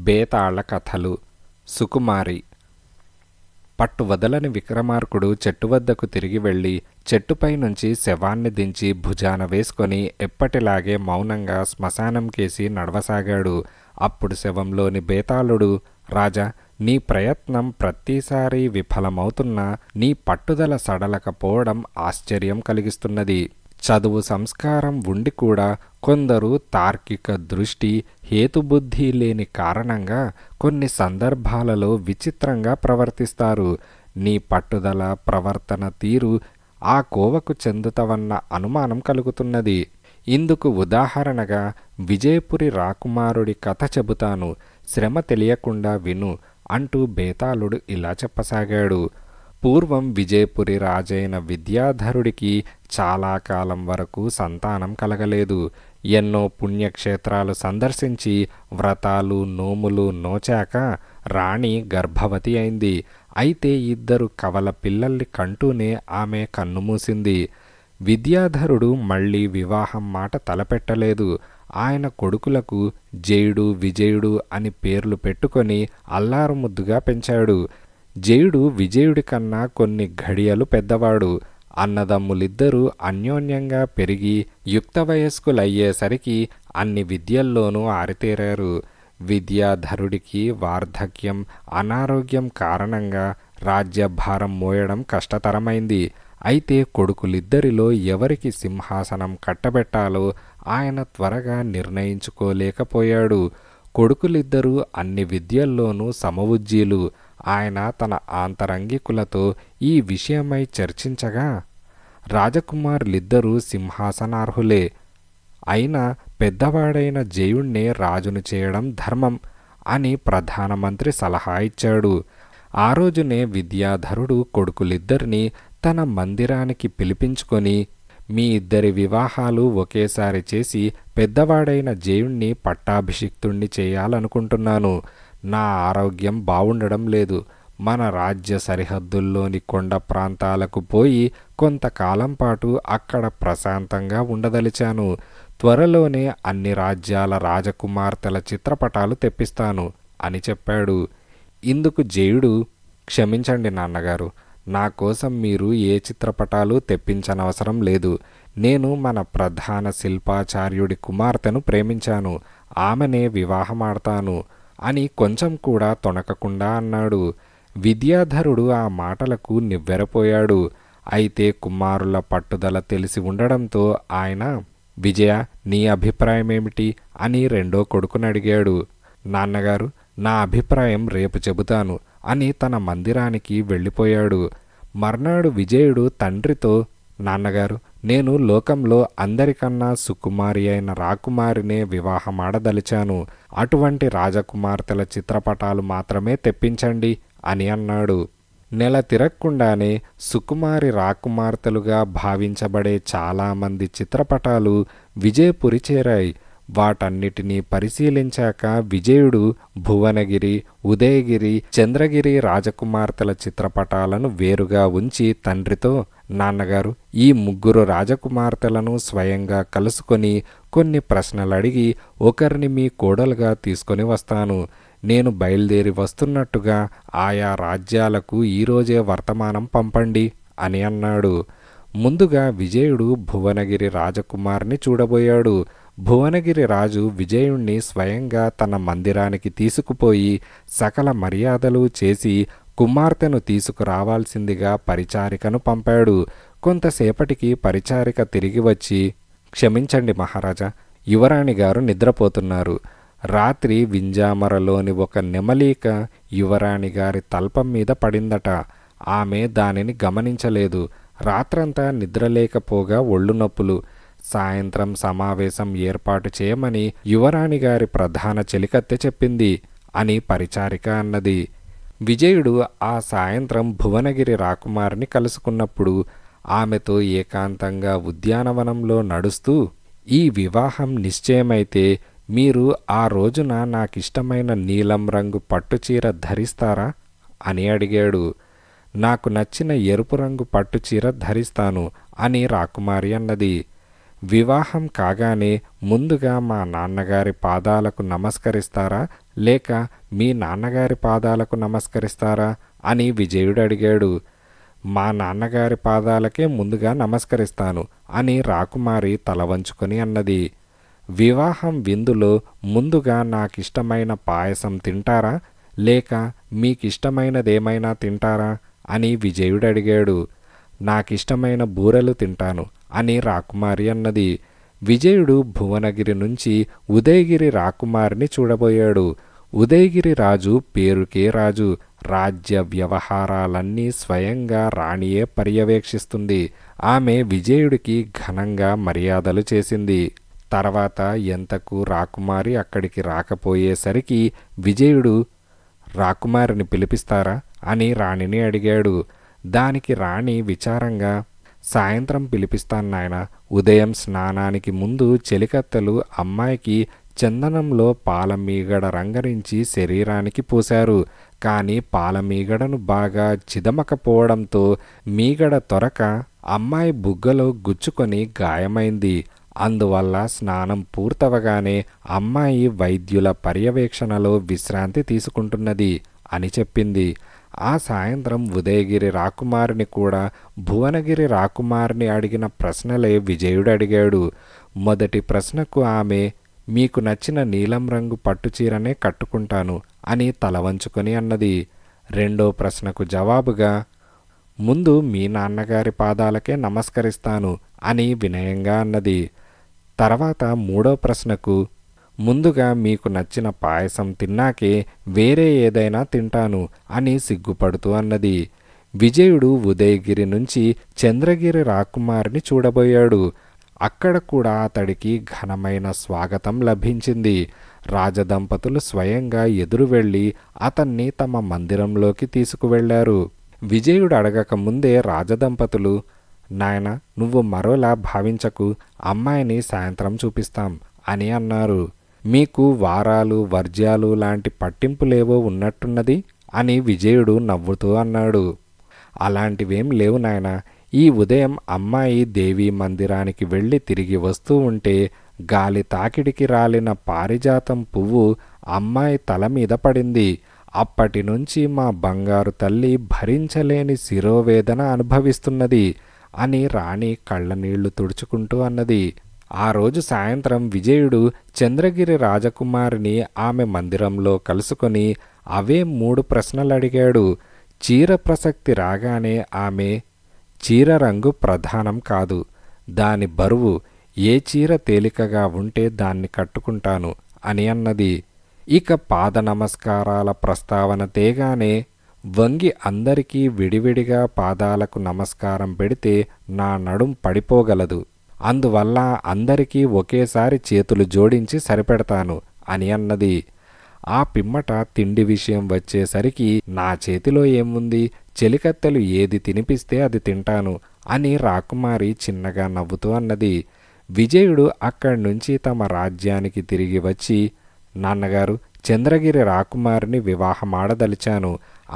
బేతాళ కథలు. సుకుమారి. పట్టు వదలని విక్రమార్కుడు చెట్టు వద్దకు తిరిగి వెళ్ళి చెట్టుపై నుంచి శవాన్ని దించి భుజాన వేసుకొని ఎప్పటిలాగే మౌనంగా శ్మశానం కేసి నడవసాగాడు. అప్పుడు శవంలోని బేతాళుడు, రాజా, నీ ప్రయత్నం ప్రతిసారి విఫలమవుతున్నా నీ పట్టుదల సడలకపోవడం ఆశ్చర్యం కలిగిస్తున్నది. చదువు సంస్కారం ఉండి కూడా కొందరు తార్కిక దృష్టి హేతుబుద్ధి లేని కారణంగా కొన్ని సందర్భాలలో విచిత్రంగా ప్రవర్తిస్తారు. నీ పట్టుదల ప్రవర్తన తీరు ఆ కోవకు చెందుతవన్న అనుమానం కలుగుతున్నది. ఇందుకు ఉదాహరణగా విజయపురి రాకుమారుడి కథ చెబుతాను, శ్రమ తెలియకుండా విను అంటూ బేతాళుడు ఇలా చెప్పసాగాడు. పూర్వం విజయపురి రాజైన విద్యాధరుడికి చాలా కాలం వరకు సంతానం కలగలేదు. ఎన్నో పుణ్యక్షేత్రాలు సందర్శించి వ్రతాలు నోములు నోచాక రాణి గర్భవతి అయింది. అయితే 2 కవల పిల్లల్ని కంటూనే ఆమె కన్నుమూసింది. విద్యాధరుడు మళ్ళీ వివాహం మాట తలపెట్టలేదు. ఆయన కొడుకులకు జయుడు విజయుడు అని పేర్లు పెట్టుకొని అల్లారుముద్దుగా పెంచాడు. జయుడు విజయుడి కన్నా కొన్ని ఘడియలు పెద్దవాడు. అన్నదమ్ములిద్దరూ అన్యోన్యంగా పెరిగి యుక్త వయస్కులయ్యేసరికి అన్ని విద్యల్లోనూ ఆరితేరారు. విద్యాధరుడికి వార్ధక్యం అనారోగ్యం కారణంగా రాజ్యభారం మోయడం కష్టతరమైంది. అయితే కొడుకులిద్దరిలో ఎవరికి సింహాసనం కట్టబెట్టాలో ఆయన త్వరగా నిర్ణయించుకోలేకపోయాడు. కొడుకులిద్దరూ అన్ని విద్యల్లోనూ సమవుజ్జీలు. ఆయన తన ఆంతరంగికులతో ఈ విషయమై చర్చించగా, రాజకుమారులిద్దరూ సింహాసనార్హులే, అయినా పెద్దవాడైన జయుణ్ణే రాజును చేయడం ధర్మం అని ప్రధానమంత్రి సలహా ఇచ్చాడు. ఆ రోజునే విద్యాధరుడు కొడుకులిద్దరినీ తన మందిరానికి పిలిపించుకొని, మీ ఇద్దరి వివాహాలు ఒకేసారి చేసి పెద్దవాడైన జయుణ్ణి పట్టాభిషిక్తుణ్ణి చేయాలనుకుంటున్నాను. నా ఆరోగ్యం బావుండడం లేదు. మన రాజ్య సరిహద్దుల్లోని కొండ ప్రాంతాలకు పోయి కొంతకాలం పాటు అక్కడ ప్రశాంతంగా ఉండదలిచాను. త్వరలోనే అన్ని రాజ్యాల రాజకుమార్తెల చిత్రపటాలు తెప్పిస్తాను అని చెప్పాడు. ఇందుకు జయుడు, క్షమించండి నాన్నగారు, నా కోసం మీరు ఏ చిత్రపటాలు తెప్పించనవసరం లేదు. నేను మన ప్రధాన శిల్పాచార్యుడి కుమార్తెను ప్రేమించాను. ఆమెనే వివాహమాడతాను అని కొంచెం కూడా తొణకకుండా అన్నాడు. విద్యాధరుడు ఆ మాటలకు నివ్వెరపోయాడు. అయితే కుమారుల పట్టుదల తెలిసి ఉండడంతో ఆయన, విజయ, నీ అభిప్రాయమేమిటి అని రెండో కొడుకుని అడిగాడు. నాన్నగారు, నా అభిప్రాయం రేపు చెబుతాను అని తన మందిరానికి వెళ్ళిపోయాడు. మర్నాడు విజయుడు తండ్రితో, నాన్నగారు, నేను లోకంలో అందరికన్నా సుకుమారి అయిన రాకుమారినే వివాహమాడదలిచాను. అటువంటి రాజకుమార్తెల చిత్రపటాలు మాత్రమే తెప్పించండి అని అన్నాడు. నెల తిరగకుండానే సుకుమారి రాకుమార్తెలుగా భావించబడే చాలామంది చిత్రపటాలు విజయపురి చేరాయి. వాటన్నిటినీ పరిశీలించాక విజయుడు భువనగిరి, ఉదయగిరి, చంద్రగిరి రాజకుమార్తెల చిత్రపటాలను వేరుగా ఉంచి తండ్రితో, నాన్నగారు, ఈ 3 రాజకుమార్తెలను స్వయంగా కలుసుకొని కొన్ని ప్రశ్నలు అడిగి ఒకరిని మీ కోడలుగా తీసుకొని వస్తాను. నేను బయలుదేరి వస్తున్నట్టుగా ఆయా రాజ్యాలకు ఈరోజే వర్తమానం పంపండి అని అన్నాడు. ముందుగా విజయుడు భువనగిరి రాజకుమార్ని చూడబోయాడు. భువనగిరి రాజు విజయుణ్ణి స్వయంగా తన మందిరానికి తీసుకుపోయి సకల మర్యాదలు చేసి కుమార్తెను తీసుకురావాల్సిందిగా పరిచారికను పంపాడు. కొంతసేపటికి పరిచారిక తిరిగి వచ్చి, క్షమించండి మహారాజా, యువరాణి గారు నిద్రపోతున్నారు. రాత్రి వింజామరలోని ఒక నెమలీక యువరాణి గారి తల్పం మీద పడిందట. ఆమె దానిని గమనించలేదు. రాత్రంతా నిద్రలేకపోగా ఒళ్ళు నొప్పులు. సాయంత్రం సమావేశం ఏర్పాటు చేయమని యువరాణి గారి ప్రధాన చెలికత్తె చెప్పింది అని పరిచారిక అన్నది. విజయుడు ఆ సాయంత్రం భువనగిరి రాకుమారిని కలుసుకున్నప్పుడు ఆమెతో ఏకాంతంగా ఉద్యానవనంలో నడుస్తూ, ఈ వివాహం నిశ్చయమైతే మీరు ఆ రోజున నాకిష్టమైన నీలం రంగు పట్టుచీర ధరిస్తారా అని అడిగాడు. నాకు నచ్చిన ఎరుపు రంగు పట్టుచీర ధరిస్తాను అని రాకుమారి అన్నది. వివాహం కాగానే ముందుగా మా నాన్నగారి పాదాలకు నమస్కరిస్తారా లేక మీ నాన్నగారి పాదాలకు నమస్కరిస్తారా అని విజయుడు అడిగాడు. మా నాన్నగారి పాదాలకే ముందుగా నమస్కరిస్తాను అని రాకుమారి తల వంచుకొని అన్నది. వివాహం విందులో ముందుగా నాకిష్టమైన పాయసం తింటారా లేక మీకిష్టమైనదేమైనా తింటారా అని విజయుడు అడిగాడు. నాకిష్టమైన బూరెలు తింటాను అని రాకుమారి అన్నది. విజయుడు భువనగిరి నుంచి ఉదయగిరి రాకుమారిని చూడబోయాడు. ఉదయగిరి రాజు పేరుకే రాజు. రాజ్య వ్యవహారాలన్నీ స్వయంగా రాణియే పర్యవేక్షిస్తుంది. ఆమె విజయుడికి ఘనంగా మర్యాదలు చేసింది. తర్వాత ఎంతకు రాకుమారి అక్కడికి రాకపోయేసరికి విజయుడు రాకుమారిని పిలిపిస్తారా అని రాణిని అడిగాడు. దానికి రాణి విచారంగా, సాయంత్రం పిలిపిస్తాను నాయనా. ఉదయం స్నానానికి ముందు చెలికత్తెలు అమ్మాయికి చందనంలో పాలమీగడ రంగరించి శరీరానికి పూశారు. కానీ పాలమీగడను బాగా చిదమకపోవడంతో మీగడ తొరక అమ్మాయి బుగ్గలో గుచ్చుకొని గాయమైంది. అందువల్ల స్నానం పూర్తవగానే అమ్మాయి వైద్యుల పర్యవేక్షణలో విశ్రాంతి తీసుకుంటున్నది అని చెప్పింది. ఆ సాయంత్రం ఉదయగిరి రాకుమారిని కూడా భువనగిరి రాకుమారిని అడిగిన ప్రశ్నలే విజయుడు అడిగాడు. మొదటి ప్రశ్నకు ఆమె మీకు నచ్చిన నీలం రంగు పట్టుచీరనే కట్టుకుంటాను అని తల వంచుకొని అన్నది. రెండో ప్రశ్నకు జవాబుగా ముందు మీ నాన్నగారి పాదాలకే నమస్కరిస్తాను అని వినయంగా అన్నది. తర్వాత మూడో ప్రశ్నకు ముందుగా మీకు నచ్చిన పాయసం తిన్నాకే వేరే ఏదైనా తింటాను అని సిగ్గుపడుతూ అన్నది. విజయుడు ఉదయగిరి నుంచి చంద్రగిరి రాకుమారిని చూడబోయాడు. అక్కడ కూడా అతడికి ఘనమైన స్వాగతం లభించింది. రాజదంపతులు స్వయంగా ఎదురు వెళ్ళి అతన్ని తమ మందిరంలోకి తీసుకువెళ్లారు. విజయుడు అడగక ముందే రాజదంపతులు, నాయన నువ్వు మరోలా భావించకు, అమ్మాయిని సాయంత్రం చూపిస్తాం అని అన్నారు. మీకు వారాలు వర్జ్యాలు లాంటి పట్టింపులేవో ఉన్నట్టున్నది అని విజయుడు నవ్వుతూ అన్నాడు. అలాంటివేం లేవు నాయనా. ఈ ఉదయం అమ్మాయి దేవీ మందిరానికి వెళ్ళి తిరిగి వస్తూ ఉంటే గాలి తాకిడికి రాలిన పారిజాతం పువ్వు అమ్మాయి తల మీద పడింది. అప్పటి నుంచి మా బంగారు తల్లి భరించలేని శిరోవేదన అనుభవిస్తున్నది అని రాణి కళ్ళనీళ్లు తుడుచుకుంటూ అన్నది. ఆ రోజు సాయంత్రం విజయుడు చంద్రగిరి రాజకుమారిని ఆమె మందిరంలో కలుసుకొని అవే 3 ప్రశ్నలు అడిగాడు. చీర ప్రసక్తి రాగానే ఆమె చీర రంగు ప్రధానం కాదు, దాని బరువు, ఏ చీర తేలికగా ఉంటే దాన్ని కట్టుకుంటాను అని అన్నది. ఇక పాద నమస్కారాల ప్రస్తావన తేగానే వంగి అందరికీ విడివిడిగా పాదాలకు నమస్కారం పెడితే నా నడుం పడిపోగలదు, అందువల్ల అందరికీ ఒకేసారి చేతులు జోడించి సరిపెడతాను అని అన్నది. ఆ పిమ్మట తిండి విషయం వచ్చేసరికి నా చేతిలో ఏముంది, చెలికత్తెలు ఏది తినిపిస్తే అది తింటాను అని రాకుమారి చిన్నగా నవ్వుతూ అన్నది. విజయుడు అక్కడి నుంచి తమ రాజ్యానికి తిరిగి వచ్చి, నాన్నగారు, చంద్రగిరి రాకుమారిని వివాహమాడదలిచాను.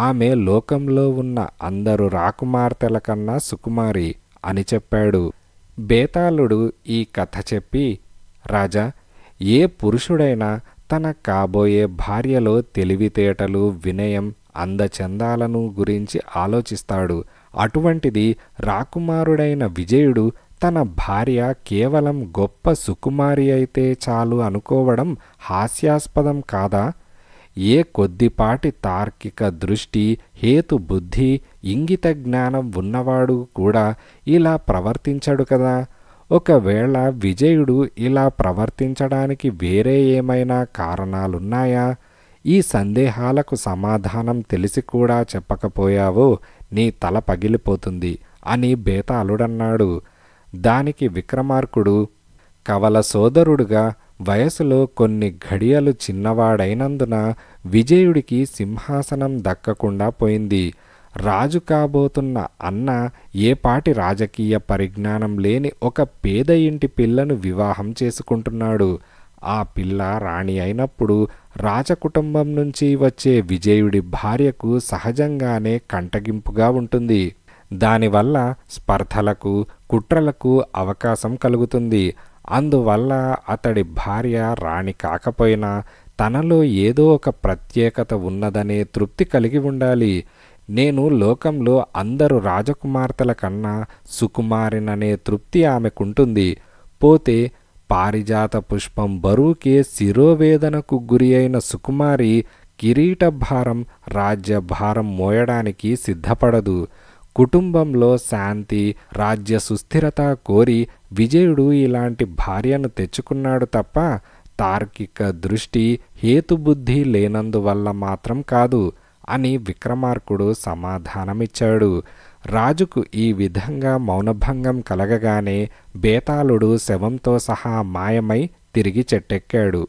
ఆమె లోకంలో ఉన్న అందరు రాకుమార్తెల కన్నా సుకుమారి అని చెప్పాడు. బేతాళుడు ఈ కథ చెప్పి, రాజా, ఏ పురుషుడైనా తన కాబోయే భార్యలో తెలివితేటలు, వినయం, అందచందాలను గురించి ఆలోచిస్తాడు. అటువంటిది రాకుమారుడైన విజయుడు తన భార్య కేవలం గొప్ప సుకుమారి అయితే చాలు అనుకోవడం హాస్యాస్పదం కాదా? ఏ కొద్దిపాటి తార్కిక దృష్టి, హేతు బుద్ధి, ఇంగిత జ్ఞానం ఉన్నవాడు కూడా ఇలా ప్రవర్తించడు కదా. ఒకవేళ విజయుడు ఇలా ప్రవర్తించడానికి వేరే ఏమైనా కారణాలున్నాయా? ఈ సందేహాలకు సమాధానం తెలిసి కూడా చెప్పకపోయావో నీ తల పగిలిపోతుంది అని బేతాళుడన్నాడు. దానికి విక్రమార్కుడు, కవల సోదరుడుగా వయసులో కొన్ని ఘడియలు చిన్నవాడైనందున విజయుడికి సింహాసనం దక్కకుండా పోయింది. రాజు కాబోతున్న అన్న ఏపాటి రాజకీయ పరిజ్ఞానం లేని ఒక పేద ఇంటి పిల్లను వివాహం చేసుకుంటున్నాడు. ఆ పిల్ల రాణి అయినప్పుడు రాజకుటుంబం నుంచి వచ్చే విజయుడి భార్యకు సహజంగానే కంటగింపుగా ఉంటుంది. దానివల్ల స్పర్ధలకు, కుట్రలకు అవకాశం కలుగుతుంది. అందువల్ల అతడి భార్య రాణి కాకపోయినా తనలో ఏదో ఒక ప్రత్యేకత ఉన్నదనే తృప్తి కలిగి ఉండాలి. నేను లోకంలో అందరు రాజకుమార్తెల కన్నా సుకుమారిననే తృప్తి ఆమెకుంటుంది. పోతే పారిజాత పుష్పం బరువుకే శిరోవేదనకు గురి అయిన సుకుమారి కిరీట భారం, రాజ్యభారం మోయడానికి సిద్ధపడదు. కుటుంబంలో శాంతి, రాజ్య సుస్థిరత కోరి విజయుడు ఇలాంటి భార్యను తెచ్చుకున్నాడు తప్ప తార్కిక దృష్టి, హేతుబుద్ధి లేనందువల్ల మాత్రం కాదు అని విక్రమార్కుడు సమాధానమిచ్చాడు. రాజుకు ఈ విధంగా మౌనభంగం కలగగానే బేతాళుడు శవంతో సహా మాయమై తిరిగి చెట్టెక్కాడు.